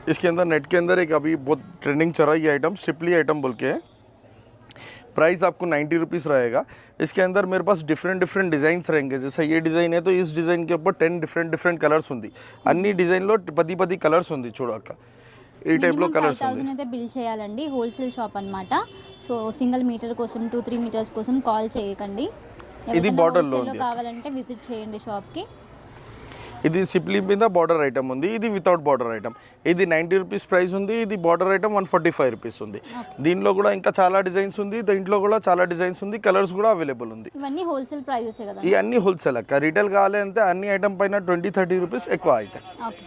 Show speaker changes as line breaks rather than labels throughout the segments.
इसके अंदर नेट के अंदर एक अभी बहुत ट्रेंडिंग चल रहा है ये आइटम, सिपली आइटम बोल के। प्राइस आपको 90 रुपीज़ रहेगा। इसके अंदर मेरे पास डिफरेंट डिज़ाइंस रहेंगे। जैसे ये डिज़ाइन है तो इस डिज़ाइन के ऊपर 10 डिफरेंट कलर्स ఉంది। అన్ని డిజైన్లో 10 కలర్స్ ఉంది చూడక్క, ఈ టైప్లో కలర్స్ ఉంది।
5000 అయితే బిల్ చేయాలండి, హోల్సేల్ షాప్ అన్నమాట। సో సింగిల్ మీటర్ కోసం 2-3 మీటర్స్ కోసం కాల్ చేయకండి।
ఇది బార్డర్లో ఉంది,
కావాలంటే విజిట్ చేయండి షాప్కి।
ఇది సిప్లీ మీద బార్డర్ ఐటమ్ ఉంది, ఇది వితౌట్ బార్డర్ ఐటమ్। ఇది 90 రూపీస్ ప్రైస్ ఉంది, ఇది బార్డర్ ఐటమ్ 145 రూపీస్ ఉంది। దీనిలో కూడా ఇంకా చాలా డిజైన్స్ ఉంది, దీంట్లో కూడా చాలా డిజైన్స్ ఉంది, కలర్స్ కూడా అవైలబుల్ ఉంది।
ఇవన్నీ హోల్సేల్ ప్రైజెస్ కదా?
ఈ అన్ని హోల్సేల్ అక్క, రీటైల్ కావాలి అంటే అన్ని ఐటమ్ పైన 20-30 రూపీస్ ఎక్కువ అవుతాయి।
ఓకే,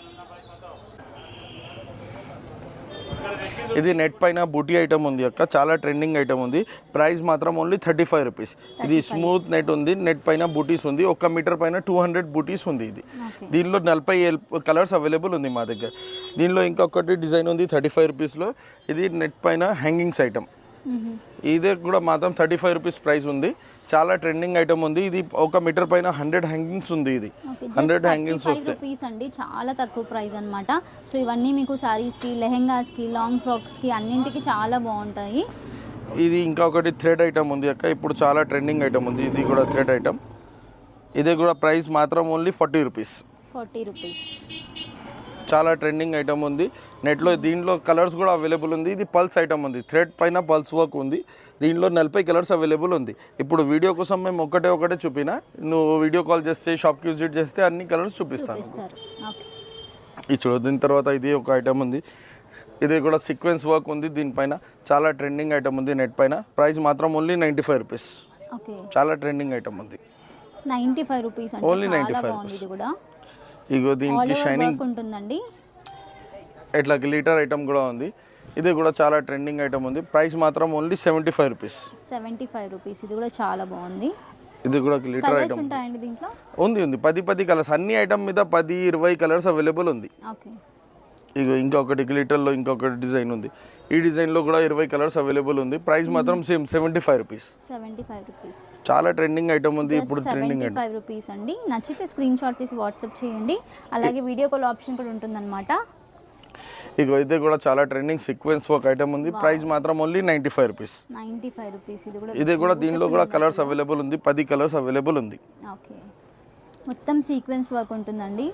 ఇది నెట్ పైన బూటీ ఐటమ్ ఉంది అక్క, చాలా ట్రెండింగ్ ఐటమ్ ఉంది। ప్రైస్ మాత్రం ఓన్లీ 35 రూపీస్। ఇది స్మూత్ నెట్ ఉంది, నెట్ పైన బూటీస్ ఉంది, 1 మీటర్ పైన 200 బూటీస్ ఉంది। ఇది దీనిలో 40 కలర్స్ అవైలబుల్ ఉంది మా దగ్గర। దీనిలో ఇంకొకటి డిజైన్ ఉంది 35 రూపీస్లో, ఇది నెట్ పైన హ్యాంగింగ్స్ ఐటమ్। ఇదే కూడా మాత్రం 35 రూపీస్ ప్రైస్ ఉంది, చాలా ట్రెండింగ్ ఐటమ్ ఉంది। ఇది 1 మీటర్ పైన 100 హ్యాంగింగ్స్ ఉంది। ఇది 100 హ్యాంగింగ్స్ వస్తాయి
రూపీస్ అండి, చాలా తక్కువ ప్రైస్ అన్నమాట। సో ఇవన్నీ మీకు సారీస్కి, లెహెంగాస్కి, లాంగ్ ఫ్రాక్స్కి అన్నింటికి చాలా బాగుంటాయి।
ఇది ఇంకా ఒకటి థ్రెడ్ ఐటమ్ ఉంది అక్క, ఇప్పుడు చాలా ట్రెండింగ్ ఐటమ్ ఉంది। ఇది కూడా థ్రెడ్ ఐటమ్, ఇది కూడా ప్రైస్ మాత్రం ఓన్లీ 40 రూపీస్।
40 రూపీస్,
చాలా ట్రెండింగ్ ఐటమ్ ఉంది నెట్లో। దీంట్లో కలర్స్ కూడా అవైలబుల్ ఉంది। ఇది పల్స్ ఐటమ్ ఉంది, థ్రెడ్ పైన పల్స్ వర్క్ ఉంది। దీనిలో 40 కలర్స్ అవైలబుల్ ఉంది। ఇప్పుడు వీడియో కోసం మేము ఒకటే చూపినా, నువ్వు వీడియో కాల్ చేస్తే షాప్కి విజిట్ చేస్తే అన్ని కలర్స్ చూపిస్తాను। ఇది చూడు, దీని తర్వాత ఇది ఒక ఐటమ్ ఉంది, ఇది కూడా సీక్వెన్స్ వర్క్ ఉంది దీనిపైన, చాలా ట్రెండింగ్ ఐటమ్ ఉంది నెట్ పైన। ప్రైస్ మాత్రం ఓన్లీ 95 రూపీస్। చాలా ట్రెండింగ్ ఐటమ్ ఉంది,
95 రూపీస్,
ఓన్లీ 95 రూపీస్। ఇగో దీనికి షైనింగ్
ఉంటుందండి,
ఇట్లా గ్లిటర్ ఐటమ్ కూడా ఉంది। ఇది కూడా చాలా ట్రెండింగ్ ఐటమ్ ఉంది, ప్రైస్ మాత్రం ఓన్లీ 75 రూపీస్।
75 రూపీస్, ఇది కూడా చాలా బాగుంది।
ఇది కూడా గ్లిటర్ ఐటమ్
ఉంటాయండి దీంట్లో?
ఉంది 10 కలర్స్, అన్ని ఐటమ్ మీద 10-20 కలర్స్ అవైలబుల్ ఉంది।
ఓకే,
ఇగో ఇంకొకటి గ్లిటర్లో ఇంకొకటి డిజైన్ ఉంది, ఈ డిజైన్లో కూడా 20 కలర్స్ అవైలబుల్ ఉంది। ప్రైస్ మాత్రం సేమ్ 75 రూపీస్।
75 రూపీస్,
చాలా ట్రెండింగ్ ఐటమ్ ఉంది ఇప్పుడు, ట్రెండింగ్
75 రూపీస్ అండి। నచ్చితే స్క్రీన్ షాట్ తీసి వాట్సాప్ చేయండి, అలాగే వీడియో కాల్ ఆప్షన్ కూడా ఉంటుందన్నమాట।
ఇగో ఇది కూడా చాలా ట్రెండింగ్ సీక్వెన్స్ వర్క్ ఐటమ్ ఉంది, ప్రైస్ మాత్రం ఓన్లీ 95 రూపీస్।
95 రూపీస్,
ఇది కూడా దీనిలో కూడా కలర్స్ అవైలబుల్ ఉంది, 10 కలర్స్ అవైలబుల్ ఉంది।
ఓకే, మొత్తం సీక్వెన్స్ వర్క్ ఉంటుందండి।